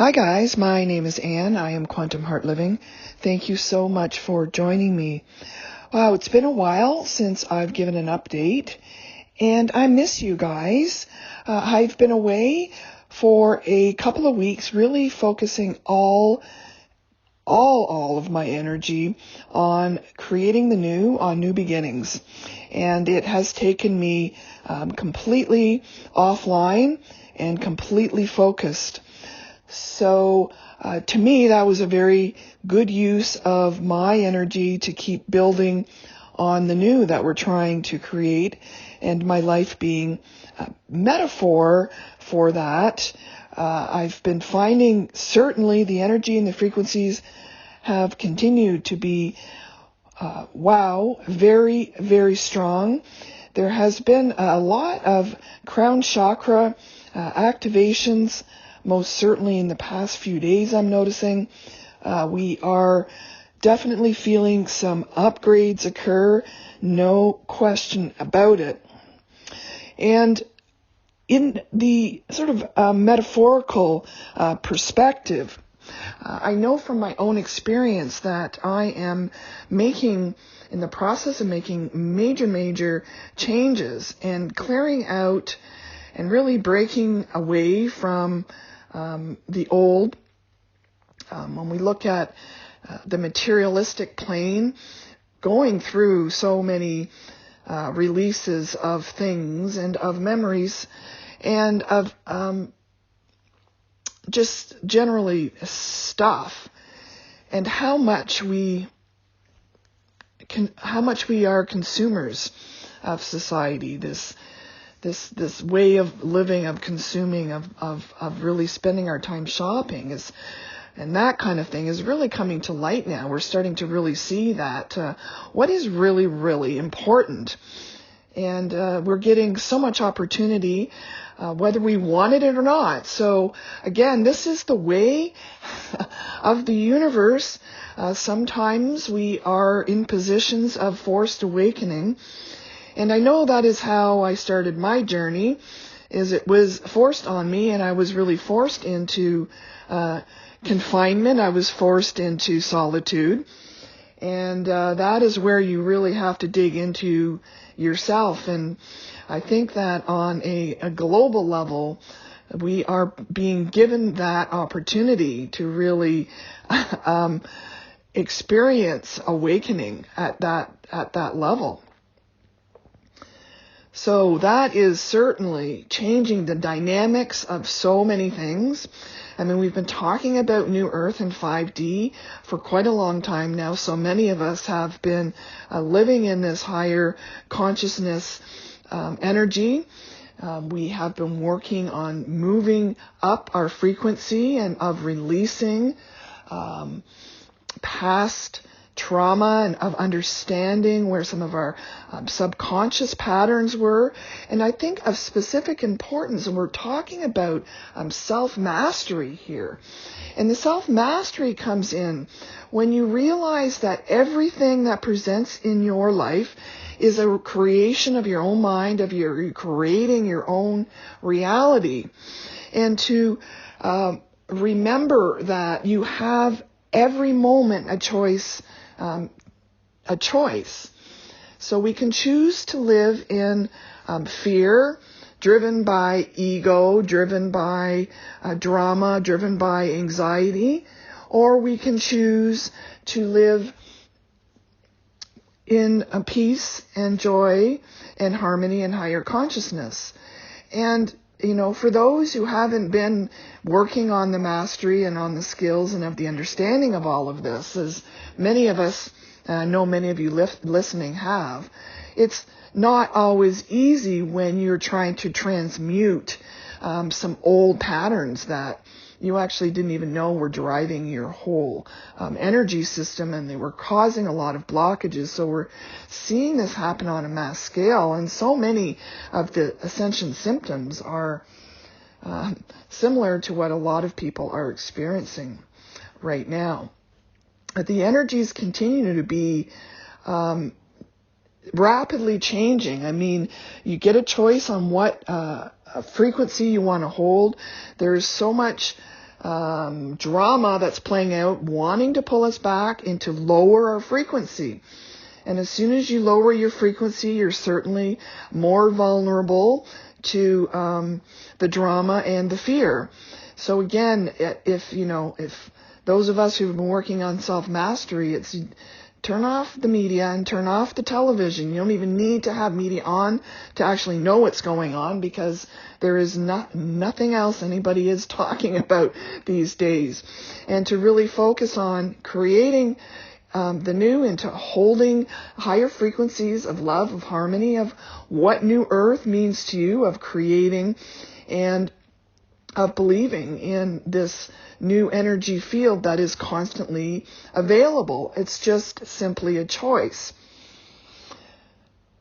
Hi guys, my name is Anne. I am Quantum Heart Living. Thank you so much for joining me. Wow, it's been a while since I've given an update and I miss you guys. I've been away for a couple of weeks, really focusing all of my energy on creating the new, on new beginnings. And it has taken me completely offline and completely focused. So to me, that was a very good use of my energy to keep building on the new that we're trying to create, and my life being a metaphor for that. I've been finding certainly the energy and the frequencies have continued to be, very, very strong. There has been a lot of crown chakra activations. Most certainly in the past few days, I'm noticing we are definitely feeling some upgrades occur, no question about it. And in the sort of metaphorical perspective, I know from my own experience that I am in the process of making major changes and clearing out and really breaking away from the old. When we look at the materialistic plane, going through so many releases of things and of memories and of just generally stuff, and how much we are consumers of society, this way of living, of consuming, of really spending our time shopping and that kind of thing is really coming to light now. We're starting to really see that what is really, really important. And we're getting so much opportunity, whether we wanted it or not. So again, this is the way of the universe. Sometimes we are in positions of forced awakening. And I know that is how I started my journey, is it was forced on me, and I was really forced into confinement. I was forced into solitude. And that is where you really have to dig into yourself. And I think that on a global level, we are being given that opportunity to really experience awakening at that level. So that is certainly changing the dynamics of so many things. I mean, we've been talking about New Earth and 5D for quite a long time now. So many of us have been living in this higher consciousness energy. We have been working on moving up our frequency and of releasing past trauma and of understanding where some of our subconscious patterns were. And I think of specific importance, and we're talking about self-mastery here. And the self-mastery comes in when you realize that everything that presents in your life is a creation of your own mind, you're creating your own reality. And to remember that you have every moment a choice. So we can choose to live in fear, driven by ego, driven by drama, driven by anxiety, or we can choose to live in peace and joy and harmony and higher consciousness. And for those who haven't been working on the mastery and on the skills and of the understanding of all of this, as many of us, and I know many of you listening have, it's not always easy when you're trying to transmute some old patterns that you actually didn't even know were driving your whole energy system, and they were causing a lot of blockages. So we're seeing this happen on a mass scale, and so many of the ascension symptoms are similar to what a lot of people are experiencing right now. But the energies continue to be rapidly changing. I mean, you get a choice on what frequency you want to hold. There's so much drama that's playing out, wanting to pull us back into lower our frequency. And as soon as you lower your frequency, you're certainly more vulnerable to the drama and the fear. So again, if those of us who've been working on self-mastery, it's turn off the media and turn off the television. You don't even need to have media on to actually know what's going on, because there is nothing else anybody is talking about these days. And to really focus on creating the new, and to holding higher frequencies of love, of harmony, of what New Earth means to you, of creating and of believing in this new energy field that is constantly available. It's just simply a choice.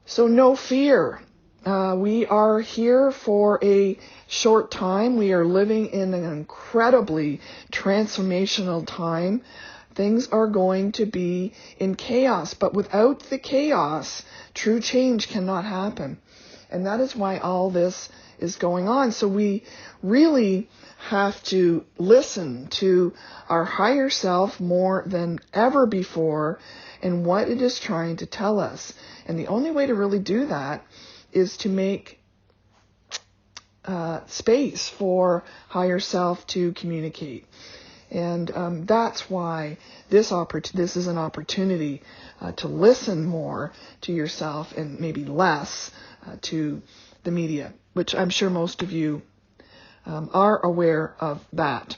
So no fear. We are here for a short time. We are living in an incredibly transformational time. Things are going to be in chaos, but without the chaos, true change cannot happen. And that is why all this is going on. So we really have to listen to our higher self more than ever before and what it is trying to tell us. And the only way to really do that is to make space for higher self to communicate. And that's why this is an opportunity to listen more to yourself and maybe less to the media, which I'm sure most of you are aware of that.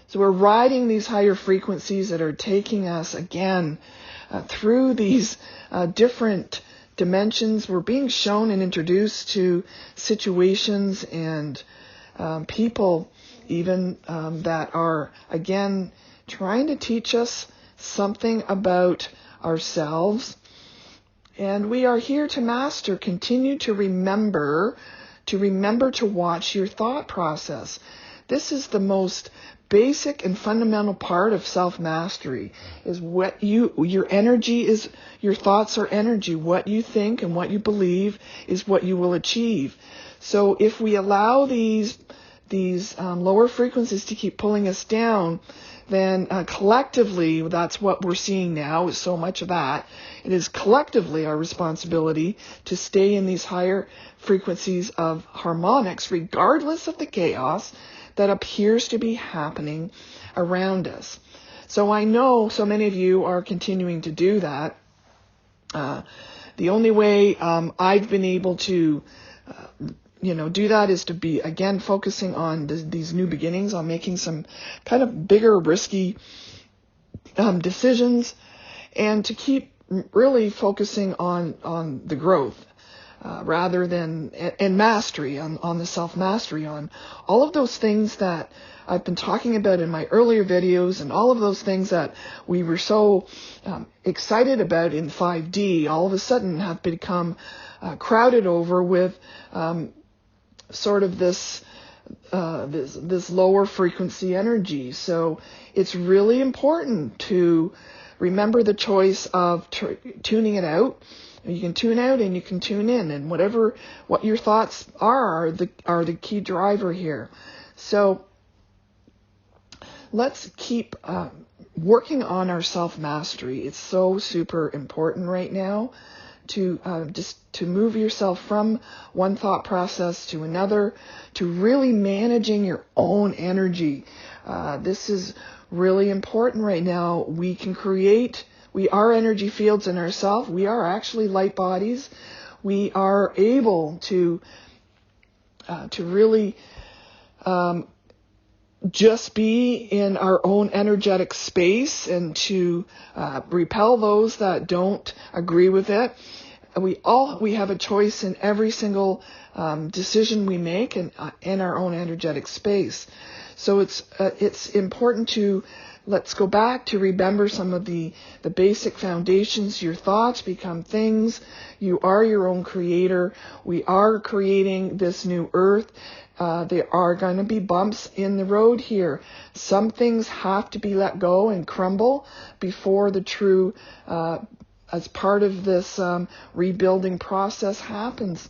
So we're riding these higher frequencies that are taking us again through these different dimensions. We're being shown and introduced to situations and people even that are, again, trying to teach us something about ourselves. And we are here to master. Continue to remember to watch your thought process. This is the most basic and fundamental part of self-mastery, is what your energy is. Your thoughts are energy. What you think and what you believe is what you will achieve. So if we allow these lower frequencies to keep pulling us down, then collectively, that's what we're seeing now, is so much of that. It is collectively our responsibility to stay in these higher frequencies of harmonics, regardless of the chaos that appears to be happening around us. So I know so many of you are continuing to do that. The only way I've been able to do that is to be, again, focusing on these new beginnings, on making some kind of bigger, risky decisions, and to keep really focusing on the growth rather than, and mastery, on the self-mastery, on all of those things that I've been talking about in my earlier videos, and all of those things that we were so excited about in 5D, all of a sudden have become crowded over with sort of this lower frequency energy. So it's really important to remember the choice of tuning it out. You can tune out and you can tune in, and what your thoughts are the key driver here. So let's keep working on our self-mastery. It's so super important right now to move yourself from one thought process to another, to really managing your own energy. This is really important right now. We are energy fields in ourselves. We are actually light bodies. We are able to really just be in our own energetic space, and to repel those that don't agree with it. We have a choice in every single decision we make, and in our own energetic space. So it's important to let's go back to remember some of the basic foundations. Your thoughts become things. You are your own creator. We are creating this new earth. There are going to be bumps in the road here. Some things have to be let go and crumble before the true, as part of this rebuilding process happens.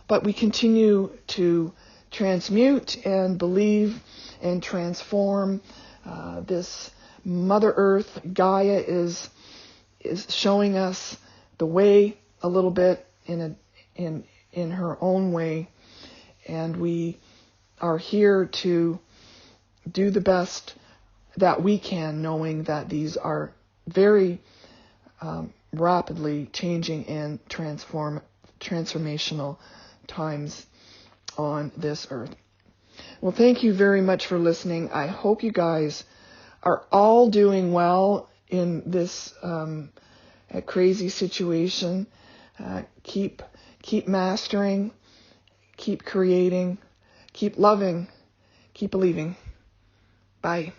But we continue to transmute and believe and transform. This Mother Earth, Gaia, is showing us the way a little bit in her own way, and we are here to do the best that we can, knowing that these are very rapidly changing and transformational times on this earth. Well, thank you very much for listening. I hope you guys are all doing well in this crazy situation. Keep mastering, keep creating, keep loving, keep believing. Bye.